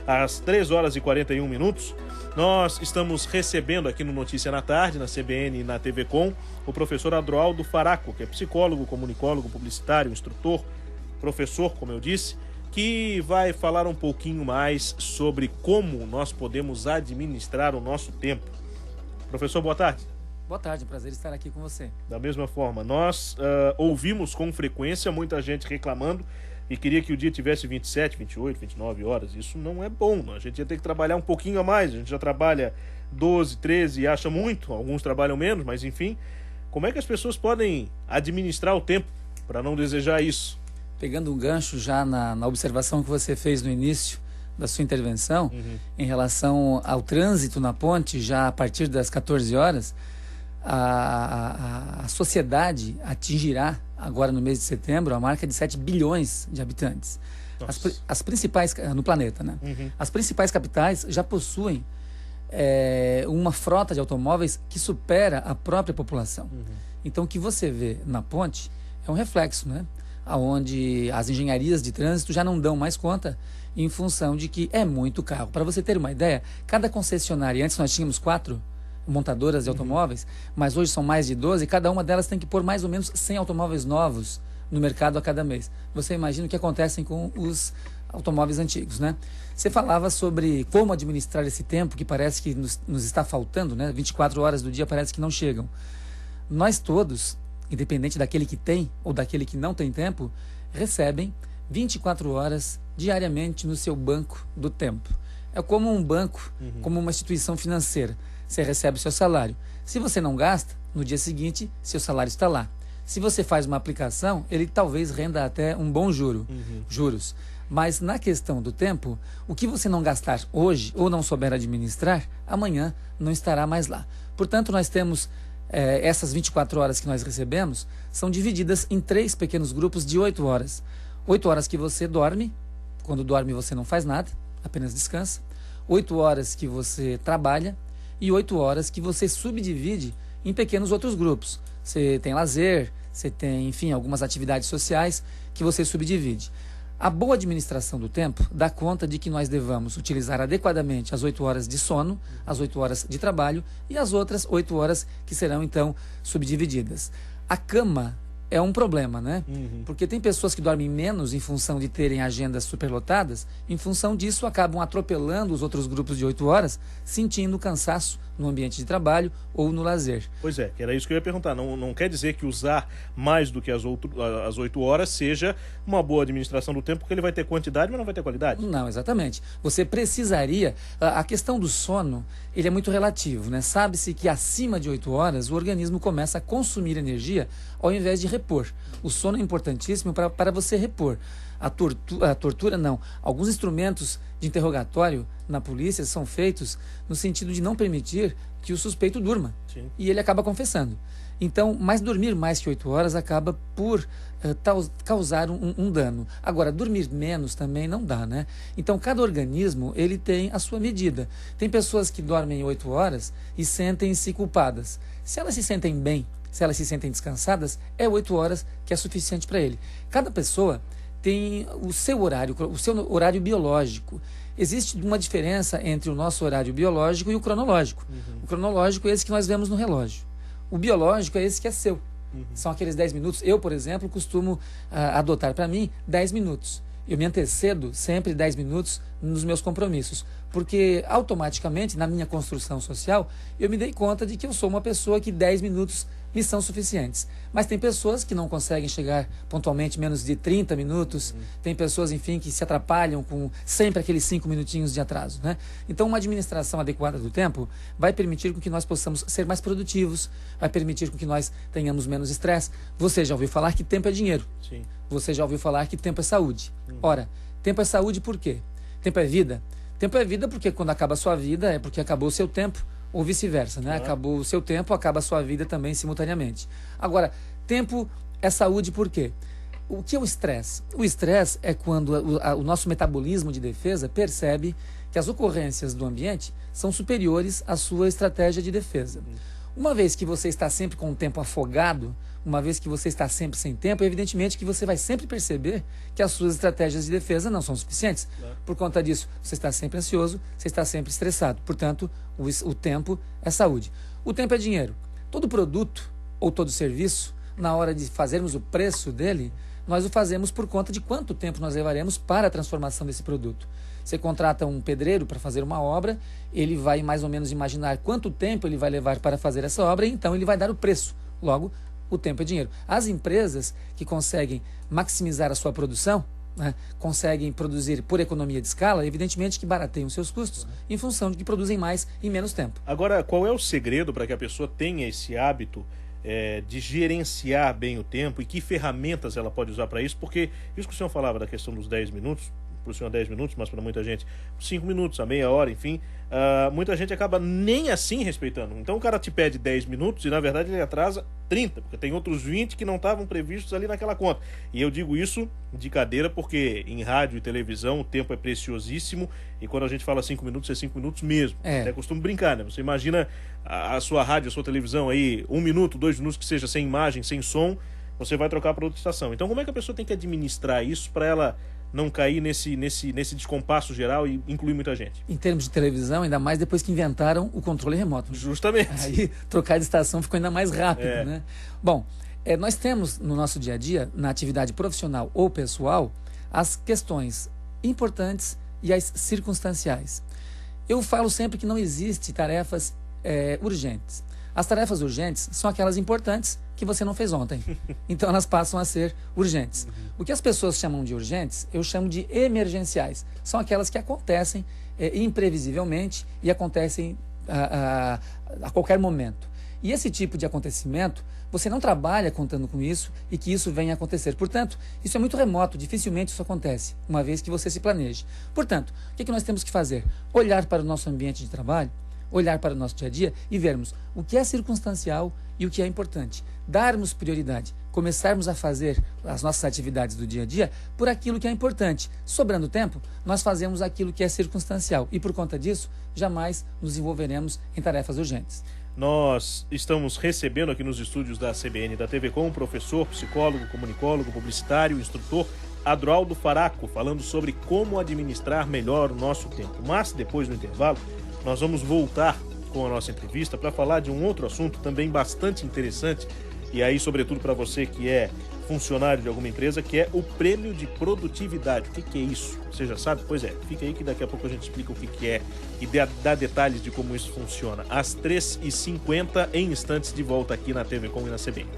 às 3 horas e 41 minutos, nós estamos recebendo aqui no Notícia na Tarde, na CBN e na TV Com, o professor Adroaldo Faraco, que é psicólogo, comunicólogo, publicitário, instrutor, professor, como eu disse, que vai falar um pouquinho mais sobre como nós podemos administrar o nosso tempo. Professor, boa tarde. Boa tarde, prazer estar aqui com você. Da mesma forma, nós ouvimos com frequência muita gente reclamando e queria que o dia tivesse 27, 28, 29 horas. Isso não é bom, a gente ia ter que trabalhar um pouquinho a mais. A gente já trabalha 12, 13 e acha muito, alguns trabalham menos, mas enfim. Como é que as pessoas podem administrar o tempo para não desejar isso? Pegando um gancho já na observação que você fez no início da sua intervenção, em relação ao trânsito na ponte, já a partir das 14 horas, a sociedade atingirá, agora no mês de setembro, a marca de 7 bilhões de habitantes. As principais, no planeta, né? As principais capitais já possuem uma frota de automóveis que supera a própria população. Então, o que você vê na ponte é um reflexo, né? Onde as engenharias de trânsito já não dão mais conta em função de que é muito carro. Para você ter uma ideia, cada concessionária, antes nós tínhamos 4 montadoras de automóveis, mas hoje são mais de 12, e cada uma delas tem que pôr mais ou menos 100 automóveis novos no mercado a cada mês. Você imagina o que acontece com os automóveis antigos, né? Você falava sobre como administrar esse tempo que parece que nos está faltando, né? 24 horas do dia parece que não chegam. Nós todos, independente daquele que tem ou daquele que não tem tempo, recebem 24 horas diariamente no seu banco do tempo. É como um banco, como uma instituição financeira. Você recebe o seu salário. Se você não gasta, no dia seguinte, seu salário está lá. Se você faz uma aplicação, ele talvez renda até um bom juros. Mas na questão do tempo, o que você não gastar hoje ou não souber administrar, amanhã não estará mais lá. Portanto, nós temos essas 24 horas que nós recebemos, são divididas em 3 pequenos grupos de 8 horas. 8 horas que você dorme, quando dorme você não faz nada, apenas descansa. 8 horas que você trabalha e 8 horas que você subdivide em pequenos outros grupos. Você tem lazer, você tem, enfim, algumas atividades sociais que você subdivide. A boa administração do tempo dá conta de que nós devamos utilizar adequadamente as 8 horas de sono, as 8 horas de trabalho e as outras 8 horas que serão, então, subdivididas. A cama é um problema, né? Porque tem pessoas que dormem menos em função de terem agendas superlotadas, em função disso acabam atropelando os outros grupos de 8 horas, sentindo cansaço no ambiente de trabalho ou no lazer. Pois é, que era isso que eu ia perguntar. Não quer dizer que usar mais do que as 8 horas seja uma boa administração do tempo, porque ele vai ter quantidade, mas não vai ter qualidade. Não, exatamente. Você precisaria... A questão do sono, ele é muito relativo, né? Sabe-se que acima de 8 horas o organismo começa a consumir energia ao invés de repor. O sono é importantíssimo para você repor. A tortura não. Alguns instrumentos de interrogatório na polícia são feitos no sentido de não permitir que o suspeito durma. Sim. E ele acaba confessando. Então, mas dormir mais que 8 horas acaba por causar um dano. Agora, dormir menos também não dá, né? Então, cada organismo, ele tem a sua medida. Tem pessoas que dormem 8 horas e sentem-se culpadas. Se elas se sentem bem, se elas se sentem descansadas, é 8 horas que é suficiente para ele. Cada pessoa tem o seu horário biológico. Existe uma diferença entre o nosso horário biológico e o cronológico. O cronológico é esse que nós vemos no relógio. O biológico é esse que é seu. São aqueles 10 minutos. Eu, por exemplo, costumo adotar para mim 10 minutos. Eu me antecedo sempre 10 minutos nos meus compromissos, porque automaticamente, na minha construção social, eu me dei conta de que eu sou uma pessoa que 10 minutos me são suficientes. Mas tem pessoas que não conseguem chegar pontualmente menos de 30 minutos, tem pessoas, enfim, que se atrapalham com sempre aqueles 5 minutinhos de atraso, né? Então, uma administração adequada do tempo vai permitir com que nós possamos ser mais produtivos, vai permitir com que nós tenhamos menos estresse. Você já ouviu falar que tempo é dinheiro? Sim. Você já ouviu falar que tempo é saúde? Ora, tempo é saúde por quê? Tempo é vida? Tempo é vida porque quando acaba a sua vida é porque acabou o seu tempo, ou vice-versa, né? Acabou o seu tempo, acaba a sua vida também simultaneamente. Agora, tempo é saúde por quê? O que é o estresse? O estresse é quando o nosso metabolismo de defesa percebe que as ocorrências do ambiente são superiores à sua estratégia de defesa. Uma vez que você está sempre com o tempo afogado, uma vez que você está sempre sem tempo, evidentemente que você vai sempre perceber que as suas estratégias de defesa não são suficientes. Por conta disso, você está sempre ansioso, você está sempre estressado. Portanto, o tempo é saúde. O tempo é dinheiro. Todo produto ou todo serviço, na hora de fazermos o preço dele, nós o fazemos por conta de quanto tempo nós levaremos para a transformação desse produto. Você contrata um pedreiro para fazer uma obra, ele vai mais ou menos imaginar quanto tempo ele vai levar para fazer essa obra, e então ele vai dar o preço. Logo, o tempo é dinheiro. As empresas que conseguem maximizar a sua produção, né, conseguem produzir por economia de escala, evidentemente que barateiam seus custos em função de que produzem mais em menos tempo. Agora, qual é o segredo para que a pessoa tenha esse hábito de gerenciar bem o tempo, e que ferramentas ela pode usar para isso? Porque isso que o senhor falava da questão dos 10 minutos, para o senhor 10 minutos, mas para muita gente 5 minutos, a meia hora, enfim, muita gente acaba nem assim respeitando. Então o cara te pede 10 minutos e na verdade ele atrasa 30, porque tem outros 20 que não estavam previstos ali naquela conta. E eu digo isso de cadeira porque em rádio e televisão o tempo é preciosíssimo, e quando a gente fala 5 minutos, é 5 minutos mesmo. Até costumo brincar, né? Você imagina a sua rádio, a sua televisão aí, 1 minuto, 2 minutos que seja sem imagem, sem som, você vai trocar para outra estação. Então como é que a pessoa tem que administrar isso para ela não cair nesse descompasso geral e incluir muita gente? Em termos de televisão, ainda mais depois que inventaram o controle remoto. Justamente. Aí trocar de estação ficou ainda mais rápido, né? Bom, nós temos no nosso dia a dia, na atividade profissional ou pessoal, as questões importantes e as circunstanciais. Eu falo sempre que não existe tarefas urgentes. As tarefas urgentes são aquelas importantes que você não fez ontem. Então elas passam a ser urgentes. O que as pessoas chamam de urgentes, eu chamo de emergenciais. São aquelas que acontecem imprevisivelmente e acontecem a qualquer momento. E esse tipo de acontecimento, você não trabalha contando com isso e que isso venha a acontecer. Portanto, isso é muito remoto, dificilmente isso acontece, uma vez que você se planeje. Portanto, o que nós temos que fazer? Olhar para o nosso ambiente de trabalho, olhar para o nosso dia a dia e vermos o que é circunstancial e o que é importante. Darmos prioridade, começarmos a fazer as nossas atividades do dia a dia por aquilo que é importante. Sobrando tempo, nós fazemos aquilo que é circunstancial e por conta disso, jamais nos envolveremos em tarefas urgentes. Nós estamos recebendo aqui nos estúdios da CBN e da TV Com o professor, psicólogo, comunicólogo, publicitário, instrutor Adroaldo Faraco, falando sobre como administrar melhor o nosso tempo. Mas depois do intervalo, nós vamos voltar com a nossa entrevista para falar de um outro assunto também bastante interessante, e aí sobretudo para você que é funcionário de alguma empresa, que é o prêmio de produtividade. O que é isso? Você já sabe? Pois é, fica aí que daqui a pouco a gente explica o que é e dá detalhes de como isso funciona. Às 3h50, em instantes, de volta aqui na TV Com e na CBN.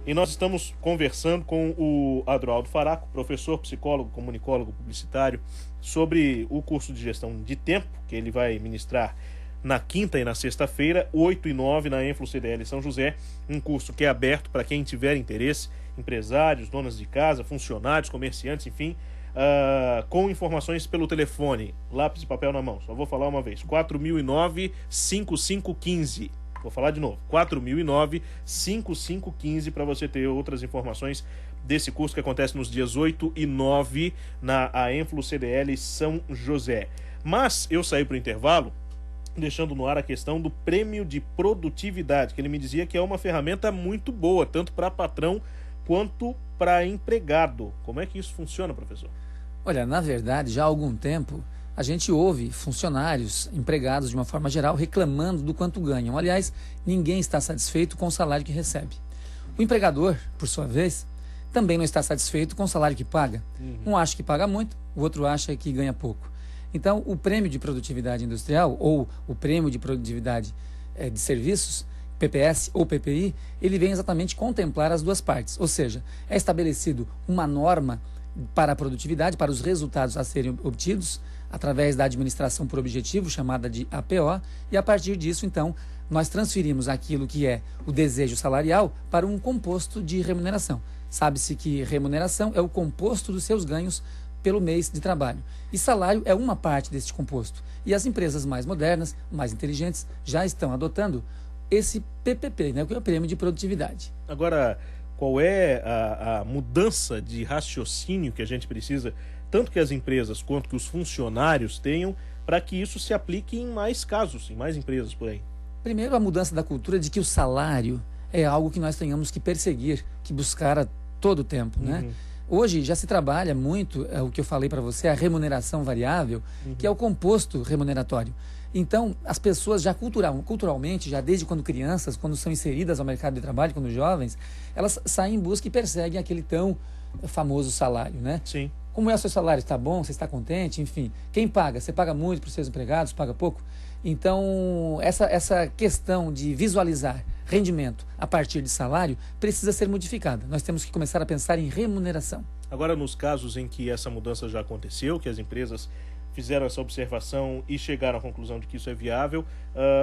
E nós estamos conversando com o Adroaldo Faraco, professor, psicólogo, comunicólogo, publicitário, sobre o curso de gestão de tempo, que ele vai ministrar na quinta e na sexta-feira, 8 e 9, na Enflo CDL São José, um curso que é aberto para quem tiver interesse, empresários, donas de casa, funcionários, comerciantes, enfim, com informações pelo telefone, lápis e papel na mão. Só vou falar uma vez, 4009-5515. Vou falar de novo, 4009-5515, para você ter outras informações desse curso que acontece nos dias 8 e 9 na Enflo CDL São José. Mas eu saí para o intervalo deixando no ar a questão do prêmio de produtividade, que ele me dizia que é uma ferramenta muito boa, tanto para patrão quanto para empregado. Como é que isso funciona, professor? Olha, na verdade, já há algum tempo, a gente ouve funcionários, empregados de uma forma geral, reclamando do quanto ganham. Aliás, ninguém está satisfeito com o salário que recebe. O empregador, por sua vez, também não está satisfeito com o salário que paga. Um acha que paga muito, o outro acha que ganha pouco. Então, o prêmio de produtividade industrial, ou o prêmio de produtividade de serviços, PPS ou PPI, ele vem exatamente contemplar as duas partes. Ou seja, é estabelecido uma norma para a produtividade, para os resultados a serem obtidos, através da administração por objetivo, chamada de APO, e a partir disso, então, nós transferimos aquilo que é o desejo salarial para um composto de remuneração. Sabe-se que remuneração é o composto dos seus ganhos pelo mês de trabalho. E salário é uma parte deste composto. E as empresas mais modernas, mais inteligentes, já estão adotando esse PPP, né, que é o prêmio de produtividade. Agora, qual é a mudança de raciocínio que a gente precisa, tanto que as empresas quanto que os funcionários tenham, para que isso se aplique em mais casos, em mais empresas por aí? Primeiro, a mudança da cultura de que o salário é algo que nós tenhamos que perseguir, que buscar a todo tempo, né? Hoje já se trabalha muito, o que eu falei para você, a remuneração variável, que é o composto remuneratório. Então, as pessoas já culturalmente, já desde quando crianças, quando são inseridas ao mercado de trabalho, quando jovens, elas saem em busca e perseguem aquele tão famoso salário, né? Sim. Como é o seu salário? Está bom? Você está contente? Enfim, quem paga? Você paga muito para os seus empregados? Paga pouco? Então, essa questão de visualizar rendimento a partir de salário precisa ser modificada. Nós temos que começar a pensar em remuneração. Agora, nos casos em que essa mudança já aconteceu, que as empresas fizeram essa observação e chegaram à conclusão de que isso é viável,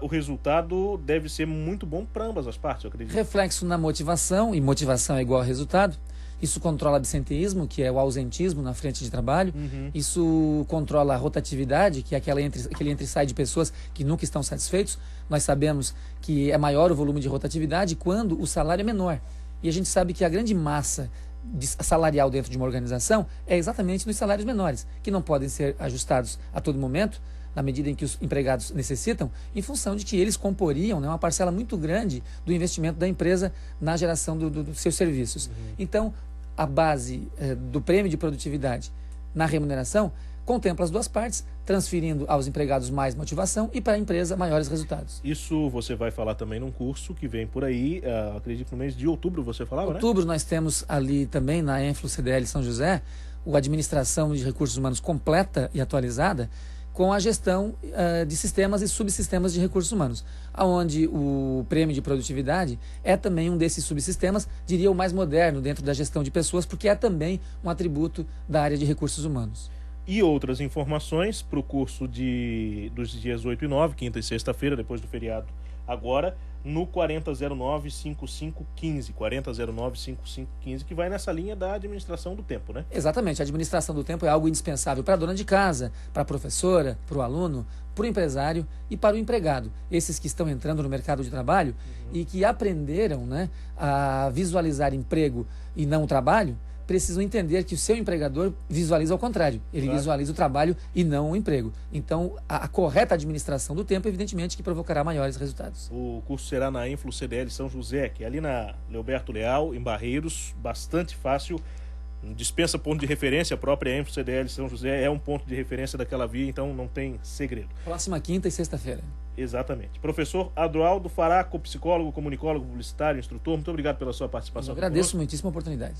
o resultado deve ser muito bom para ambas as partes, eu acredito. Reflexo na motivação, e motivação é igual a resultado. Isso controla absenteísmo, que é o ausentismo na frente de trabalho. Isso controla a rotatividade, que é aquele entra e sai de pessoas que nunca estão satisfeitos. Nós sabemos que é maior o volume de rotatividade quando o salário é menor. E a gente sabe que a grande massa salarial dentro de uma organização é exatamente nos salários menores, que não podem ser ajustados a todo momento, na medida em que os empregados necessitam, em função de que eles comporiam, né, uma parcela muito grande do investimento da empresa na geração dos seus serviços. Então, a base do prêmio de produtividade na remuneração contempla as duas partes, transferindo aos empregados mais motivação e para a empresa maiores resultados. Isso você vai falar também num curso que vem por aí, acredito que no mês de outubro você falava, né? Outubro nós temos ali também na Enflo CDL São José, a administração de recursos humanos completa e atualizada, com a gestão de sistemas e subsistemas de recursos humanos, onde o prêmio de produtividade é também um desses subsistemas, diria o mais moderno dentro da gestão de pessoas, porque é também um atributo da área de recursos humanos. E outras informações para o curso dos dias 8 e 9, quinta e sexta-feira, depois do feriado agora, no 4009-5515, 4009-5515, que vai nessa linha da administração do tempo, né? Exatamente, a administração do tempo é algo indispensável para a dona de casa, para a professora, para o aluno, para o empresário e para o empregado. Esses que estão entrando no mercado de trabalho e que aprenderam, né, a visualizar emprego e não trabalho, precisam entender que o seu empregador visualiza ao contrário. Ele visualiza o trabalho e não o emprego. Então, a correta administração do tempo, evidentemente, que provocará maiores resultados. O curso será na Enflo CDL São José, que é ali na Leoberto Leal, em Barreiros, bastante fácil. Dispensa ponto de referência, a própria Enflo CDL São José é um ponto de referência daquela via, então não tem segredo. Próxima quinta e sexta-feira. Exatamente. Professor Adroaldo Faraco, psicólogo, comunicólogo, publicitário, instrutor, muito obrigado pela sua participação. Eu agradeço muitíssimo a oportunidade.